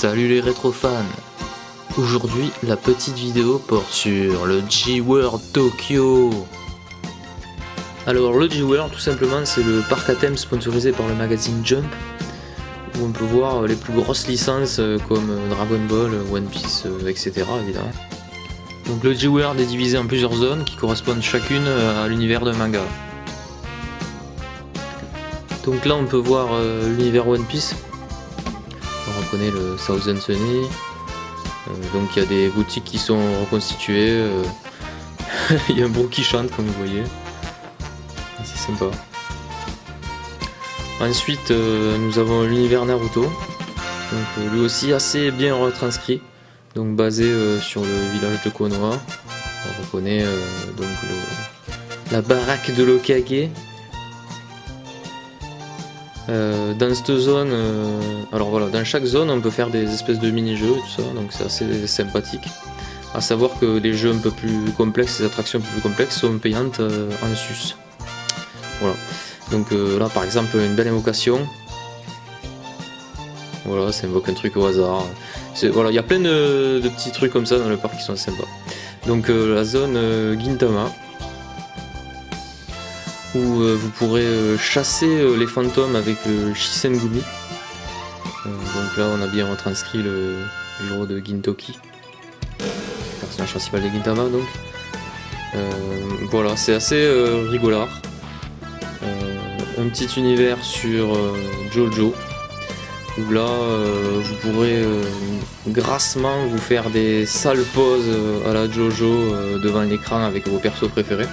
Salut les rétrofans. Aujourd'hui, la petite vidéo porte sur le G-World Tokyo. Alors le G-World, tout simplement, c'est le parc à thème sponsorisé par le magazine Jump, où on peut voir les plus grosses licences comme Dragon Ball, One Piece, etc. évidemment. Donc le G-World est divisé en plusieurs zones qui correspondent chacune à l'univers d'un manga. Donc là on peut voir l'univers One Piece. On reconnaît le Thousand Sunny. Donc il y a des boutiques qui sont reconstituées. Il y a un bro qui chante comme vous voyez. C'est sympa. Ensuite nous avons l'univers Naruto. Donc lui aussi assez bien retranscrit. Donc basé sur le village de Konoha. On reconnaît donc la baraque de l'Hokage. Dans cette zone, alors voilà, dans chaque zone on peut faire des espèces de mini-jeux et tout ça, donc c'est assez sympathique. A savoir que les jeux un peu plus complexes, les attractions un peu plus complexes sont payantes en sus. Voilà, donc là par exemple une belle invocation. Voilà, ça invoque un truc au hasard. Voilà, il y a plein de petits trucs comme ça dans le parc qui sont sympas. Donc la zone Gintama, où vous pourrez chasser les fantômes avec le Shisengumi. Donc là on a bien retranscrit le bureau de Gintoki, personnage principal de Gintama donc. Voilà, c'est assez rigolard. Un petit univers sur Jojo, où là vous pourrez grassement vous faire des sales poses à la Jojo devant l'écran avec vos persos préférés.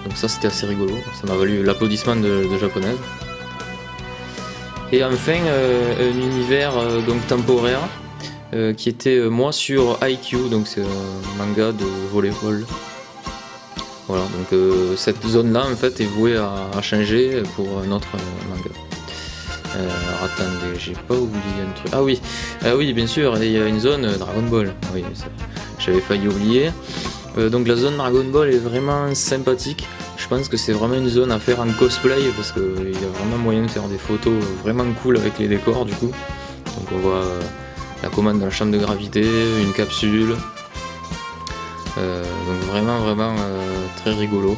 Donc ça c'était assez rigolo, ça m'a valu l'applaudissement de japonaises. Et enfin un univers donc temporaire qui était moi sur IQ, donc c'est un manga de volleyball. Voilà, donc cette zone là en fait est vouée à changer pour un autre manga. Alors attendez, j'ai pas oublié un truc. Ah oui bien sûr, il y a une zone Dragon Ball, oui, j'avais failli oublier. Donc la zone Dragon Ball est vraiment sympathique. Je pense que c'est vraiment une zone à faire en cosplay parce qu'il y a vraiment moyen de faire des photos vraiment cool avec les décors du coup. Donc on voit la commande dans la chambre de gravité, une capsule. Donc vraiment très rigolo.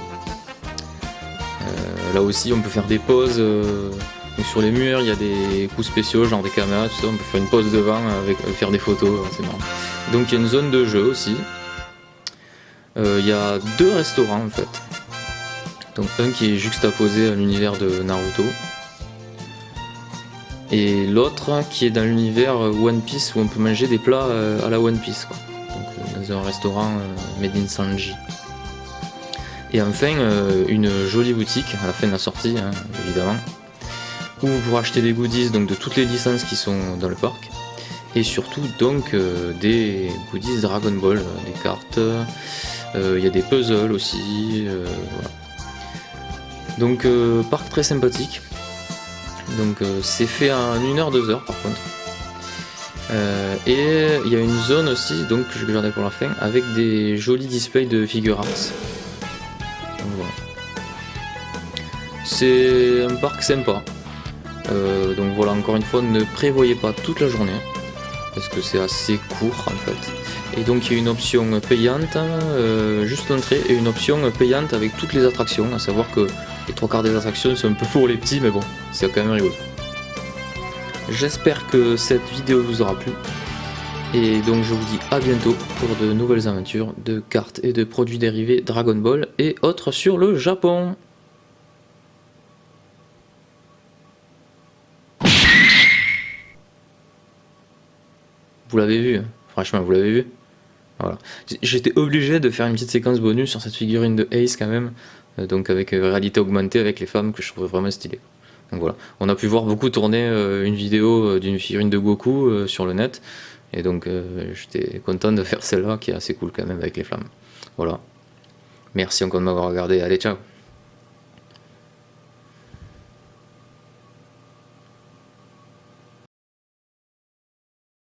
Là aussi on peut faire des poses. Donc sur les murs il y a des coups spéciaux, genre des caméras, tout ça. On peut faire une pose devant avec faire des photos, c'est marrant. Donc il y a une zone de jeu aussi. Il y a deux restaurants en fait. Donc un qui est juxtaposé à l'univers de Naruto. Et l'autre qui est dans l'univers One Piece où on peut manger des plats à la One Piece, quoi. Donc dans un restaurant Made in Sanji. Et enfin une jolie boutique à la fin de la sortie, hein, évidemment. Où vous pourrez acheter des goodies donc, de toutes les licences qui sont dans le parc. Et surtout donc des goodies Dragon Ball, des cartes. Il y a des puzzles aussi, voilà. Donc parc très sympathique. Donc c'est fait en 1h-2 heures par contre. Et il y a une zone aussi donc que je vais garder pour la fin avec des jolis displays de figure arts. Donc, voilà. C'est un parc sympa. Donc voilà, encore une fois, ne prévoyez pas toute la journée parce que c'est assez court en fait. Et donc il y a une option payante, juste l'entrée, et une option payante avec toutes les attractions, à savoir que les 3/4 des attractions sont un peu pour les petits, mais bon, c'est quand même rigolo. J'espère que cette vidéo vous aura plu, et donc je vous dis à bientôt pour de nouvelles aventures de cartes et de produits dérivés Dragon Ball et autres sur le Japon. Vous l'avez vu, hein. Franchement vous l'avez vu. Voilà. J'étais obligé de faire une petite séquence bonus sur cette figurine de Ace quand même, donc avec réalité augmentée avec les femmes que je trouvais vraiment stylé. Donc voilà, on a pu voir beaucoup tourner une vidéo d'une figurine de Goku sur le net, et donc j'étais content de faire celle-là qui est assez cool quand même avec les flammes. Voilà, merci encore de m'avoir regardé, allez ciao.